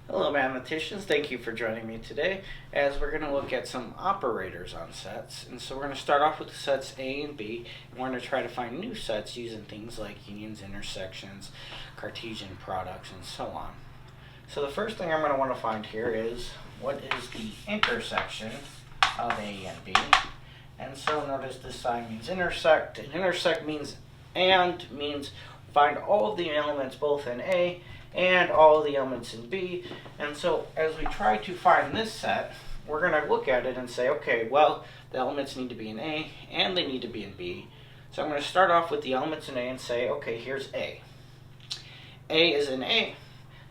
Hello mathematicians, thank you for joining me today as we're going to look at some operators on sets. And so we're going to start off with the sets A and B, and we're going to try to find new sets using things like unions, intersections, Cartesian products, and so on. So the first thing I'm going to want to find here is what is the intersection of A and B. And so notice this sign means intersect, and intersect means find all of the elements both in A and all of the elements in B. And so as we try to find this set, we're going to look at it and say, okay, well, the elements need to be in A and they need to be in B. So I'm going to start off with the elements in A and say, okay, here's A. A is in A.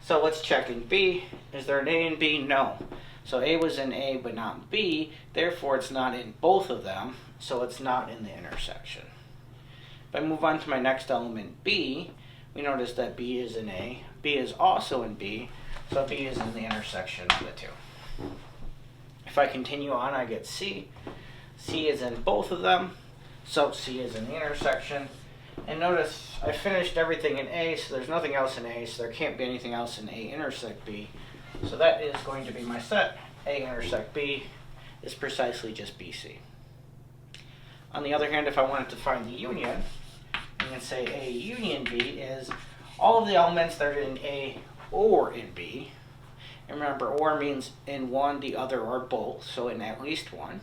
So let's check in B. Is there an A in B? No. So A was in A but not B, therefore it's not in both of them, so it's not in the intersection. If I move on to my next element, B, we notice that B is in A, B is also in B, so B is in the intersection of the two. If I continue on, I get C. C is in both of them, so C is in the intersection. And notice I finished everything in A, so there's nothing else in A, so there can't be anything else in A intersect B. So that is going to be my set. A intersect B is precisely just BC. On the other hand, if I wanted to find the union, I can say A union B is all of the elements that are in A or in B. And remember, or means in one, the other, or both, so in at least one.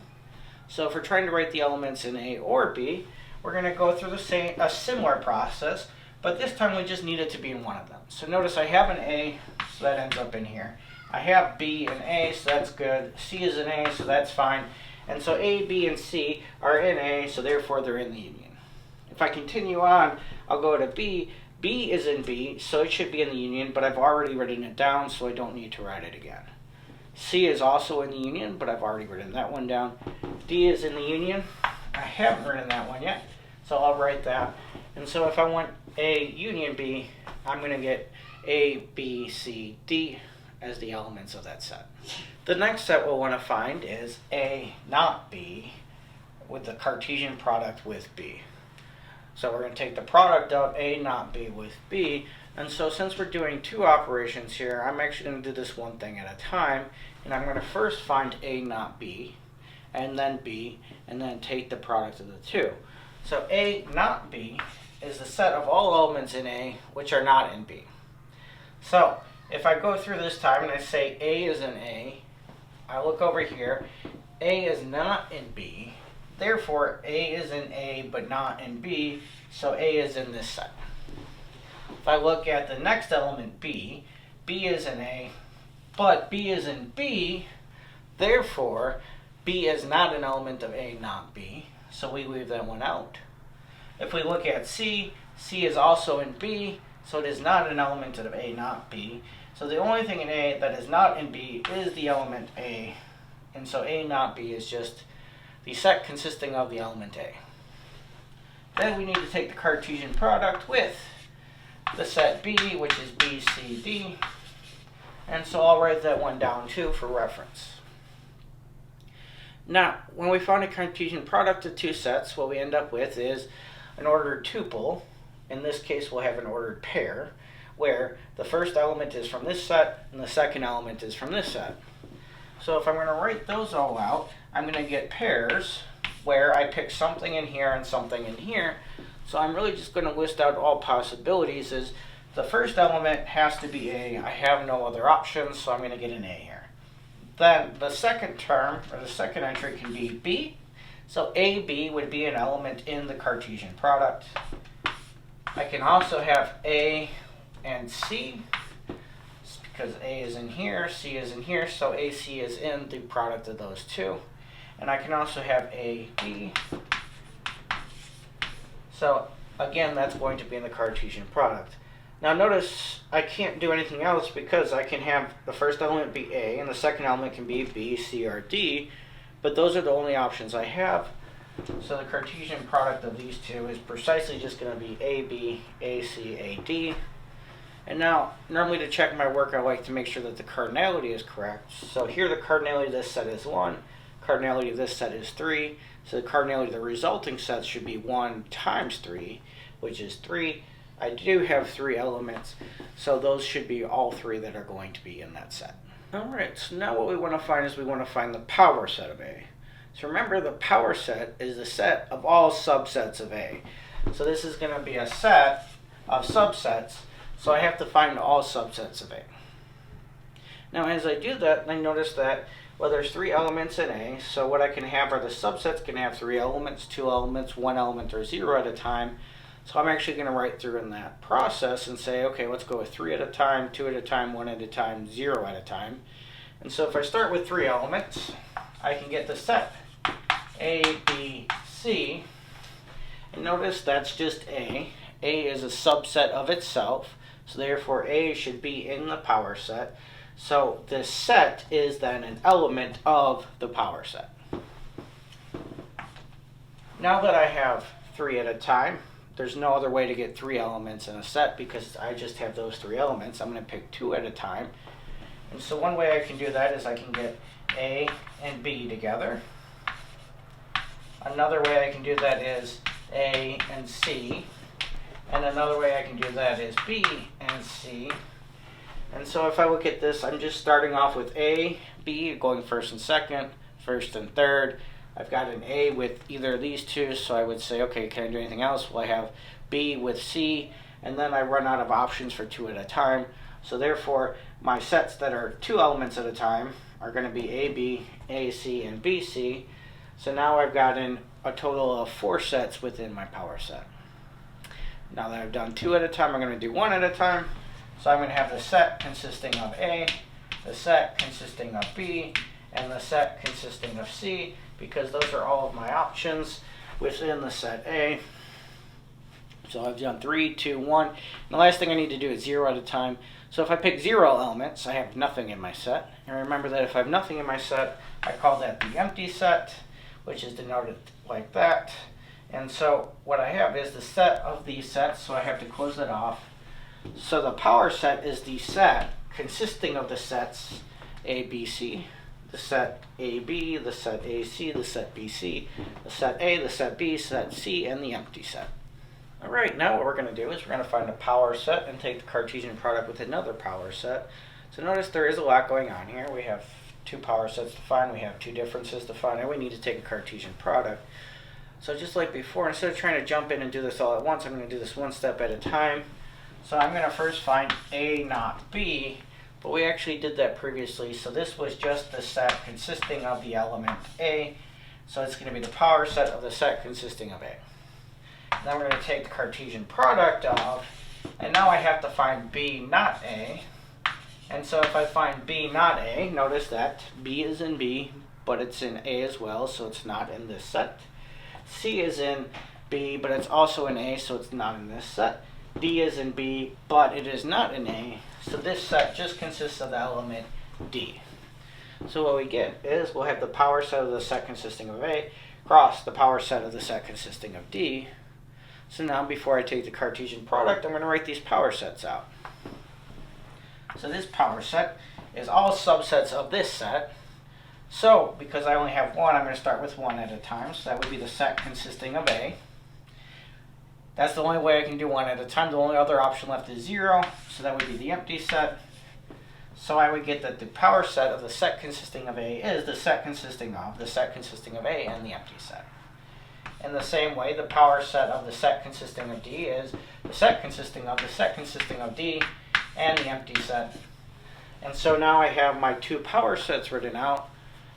So if we're trying to write the elements in A or B, we're going to go through a similar process, but this time we just need it to be in one of them. So notice I have an A, so that ends up in here. I have B and A, so that's good. C is in A, so that's fine. And so A, B, and C are in A, so therefore they're in the union. If I continue on, I'll go to B. B is in B, so it should be in the union, but I've already written it down, so I don't need to write it again. C is also in the union, but I've already written that one down. D is in the union. I haven't written that one yet, so I'll write that. And so if I want A union B, I'm going to get A, B, C, D as the elements of that set. The next set we'll want to find is A not B with the Cartesian product with B. So we're going to take the product of A not B with B. And so since we're doing two operations here, I'm actually going to do this one thing at a time. And I'm going to first find A not B, and then B, and then take the product of the two. So A not B is the set of all elements in A which are not in B. So if I go through this time and I say A is in A, I look over here, A is not in B, therefore A is in A but not in B, so A is in this set. If I look at the next element B, B is in A, but B is in B, therefore B is not an element of A not B, so we leave that one out. If we look at C, C is also in B, so it is not an element of A not B. So the only thing in A that is not in B is the element A, and so A not B is just the set consisting of the element A. Then we need to take the Cartesian product with the set B, which is B, C, D, and so I'll write that one down too for reference. Now, when we find a Cartesian product of two sets, what we end up with is an ordered tuple. In this case, we'll have an ordered pair, where the first element is from this set and the second element is from this set. So if I'm going to write those all out, I'm going to get pairs where I pick something in here and something in here. So I'm really just going to list out all possibilities. Is the first element has to be A. I have no other options, so I'm going to get an A here. Then the second term, or the second entry, can be B. So AB would be an element in the Cartesian product. I can also have A and C, because A is in here, C is in here, so AC is in the product of those two. And I can also have AB. So again, that's going to be in the Cartesian product. Now notice I can't do anything else because I can have the first element be A and the second element can be B, C, or D, but those are the only options I have. So the Cartesian product of these two is precisely just going to be AB, AC, AD. And now, normally to check my work, I like to make sure that the cardinality is correct. So here the cardinality of this set is 1, cardinality of this set is 3, so the cardinality of the resulting set should be 1 times 3, which is 3. I do have 3 elements, so those should be all 3 that are going to be in that set. Alright, so now what we want to find is we want to find the power set of A. So remember, the power set is the set of all subsets of A. So this is going to be a set of subsets, so I have to find all subsets of A. Now as I do that, I notice that, well, there's 3 elements in A, so what I can have are the subsets can have 3 elements, 2 elements, 1 element, or 0 at a time. So I'm actually going to write through in that process and say, okay, let's go with 3 at a time, 2 at a time, 1 at a time, 0 at a time. And so if I start with 3 elements, I can get the set A, B, C. And notice that's just A. A is a subset of itself, so therefore A should be in the power set. So this set is then an element of the power set. Now that I have 3 at a time, there's no other way to get 3 elements in a set because I just have those 3 elements. I'm going to pick 2 at a time. And so one way I can do that is I can get A and B together. Another way I can do that is A and C. And another way I can do that is B and C. And so if I look at this, I'm just starting off with A, B, going first and second, first and third. I've got an A with either of these 2, so I would say, okay, can I do anything else? Well, I have B with C, and then I run out of options for 2 at a time. So therefore, my sets that are 2 elements at a time are going to be AB, AC, and BC. So now I've gotten a total of 4 sets within my power set. Now that I've done 2 at a time, I'm going to do 1 at a time. So I'm going to have the set consisting of A, the set consisting of B, and the set consisting of C, because those are all of my options within the set A. So I've done 3, 2, 1. And the last thing I need to do is 0 at a time. So if I pick 0 elements, I have nothing in my set. And remember that if I have nothing in my set, I call that the empty set, which is denoted like that. And so what I have is the set of these sets, so I have to close that off. So the power set is the set consisting of the sets A, B, C, the set AB, the set AC, the set BC, the set A, the set B, set C, and the empty set. Alright, now what we're going to do is we're going to find a power set and take the Cartesian product with another power set. So notice there is a lot going on here. We have 2 power sets to find, we have 2 differences to find, and we need to take a Cartesian product. So just like before, instead of trying to jump in and do this all at once, I'm going to do this one step at a time. So I'm going to first find A, not B, but we actually did that previously. So this was just the set consisting of the element A. So it's going to be the power set of the set consisting of A. Then we're going to take the Cartesian product of, and now I have to find B, not A. And so if I find B, not A, notice that B is in B, but it's in A as well, so it's not in this set. C is in B, but it's also in A, so it's not in this set. D is in B, but it is not in A, so this set just consists of the element D. So what we get is we'll have the power set of the set consisting of A cross the power set of the set consisting of D. So now before I take the Cartesian product, I'm going to write these power sets out. So this power set is all subsets of this set. So because I only have 1, I'm going to start with 1 at a time. So that would be the set consisting of A. That's the only way I can do 1 at a time. The only other option left is 0, so that would be the empty set. So I would get that the power set of the set consisting of A is the set consisting of A and the empty set. In the same way, the power set of the set consisting of D is the set consisting of D and the empty set. And so now I have my 2 power sets written out.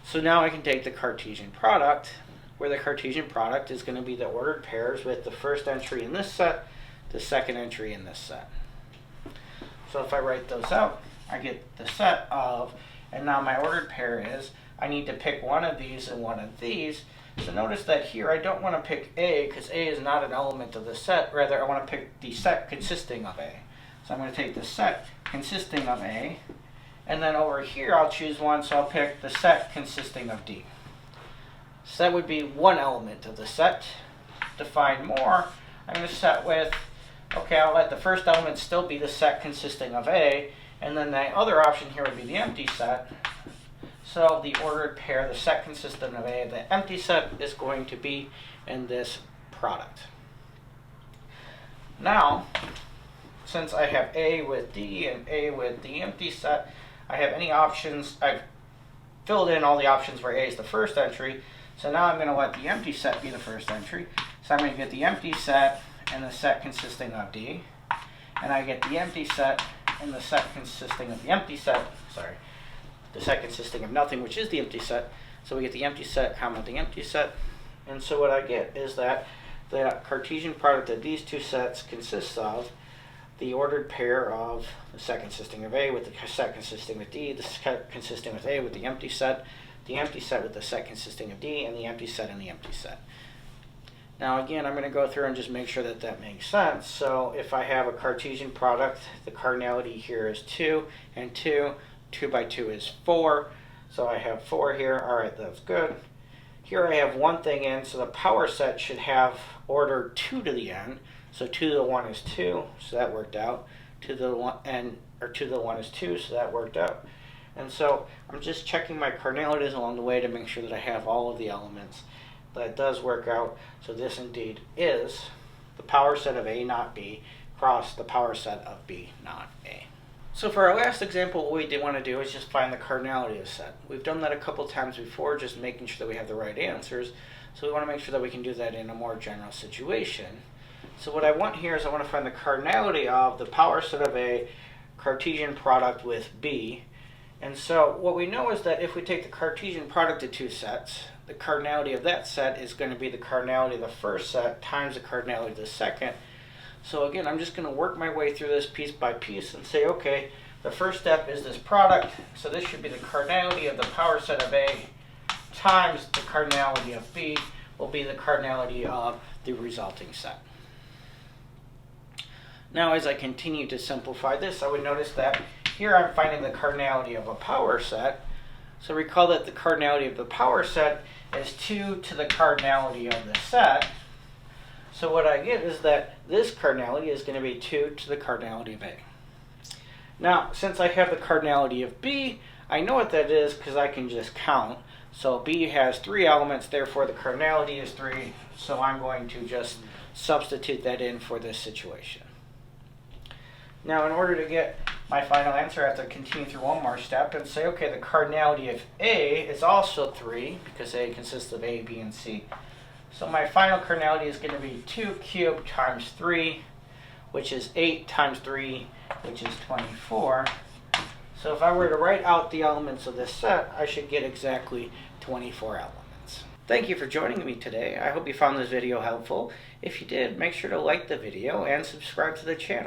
So now I can take the Cartesian product, where the Cartesian product is going to be the ordered pairs with the first entry in this set, the second entry in this set. So if I write those out, I get the set of, and now my ordered pair is, I need to pick one of these and one of these. So notice that here I don't want to pick A because A is not an element of the set. Rather, I want to pick the set consisting of A. So I'm going to take the set consisting of A, and then over here I'll choose one, so I'll pick the set consisting of D. So that would be one element of the set. To find more, I'm going to set with, okay, I'll let the first element still be the set consisting of A, and then the other option here would be the empty set. So the ordered pair, the set consistent of A, the empty set is going to be in this product. Now, since I have A with D and A with the empty set, I have any options. I've filled in all the options where A is the first entry. So now I'm going to let the empty set be the first entry. So I'm going to get the empty set and the set consisting of D. And I get the empty set and the set consisting of the empty set. Sorry. The set consisting of nothing, which is the empty set. So we get the empty set, comma, the empty set. And so what I get is that the Cartesian product that these two sets consists of the ordered pair of the set consisting of A with the set consisting of D, the set consisting with A with the empty set with the set consisting of D, and the empty set and the empty set. Now again, I'm going to go through and just make sure that that makes sense. So if I have a Cartesian product, the cardinality here is 2 and 2. 2 by 2 is 4. So I have 4 here. All right, that's good. Here I have one thing in, so the power set should have order 2 to the n. So 2 to the 1 is 2, so that worked out. 2 to the 1 2 to the 1 is 2, so that worked out. And so I'm just checking my cardinalities along the way to make sure that I have all of the elements. That does work out. So this indeed is the power set of A not B cross the power set of B not A. So for our last example, what we did want to do is just find the cardinality of set. We've done that a couple times before, just making sure that we have the right answers. So we want to make sure that we can do that in a more general situation. So what I want here is I want to find the cardinality of the power set of A Cartesian product with B. And so what we know is that if we take the Cartesian product of two sets, the cardinality of that set is going to be the cardinality of the first set times the cardinality of the second. So again, I'm just going to work my way through this piece by piece and say, okay, the first step is this product. So this should be the cardinality of the power set of A times the cardinality of B will be the cardinality of the resulting set. Now as I continue to simplify this, I would notice that here I'm finding the cardinality of a power set. So recall that the cardinality of the power set is 2 to the cardinality of the set. So what I get is that this cardinality is going to be 2 to the cardinality of A. Now, since I have the cardinality of B, I know what that is because I can just count. So B has 3 elements, therefore the cardinality is 3. So I'm going to just substitute that in for this situation. Now, in order to get my final answer, I have to continue through one more step and say, okay, the cardinality of A is also 3 because A consists of A, B, and C. So my final cardinality is going to be 2 cubed times 3, which is 8 times 3, which is 24. So if I were to write out the elements of this set, I should get exactly 24 elements. Thank you for joining me today. I hope you found this video helpful. If you did, make sure to like the video and subscribe to the channel.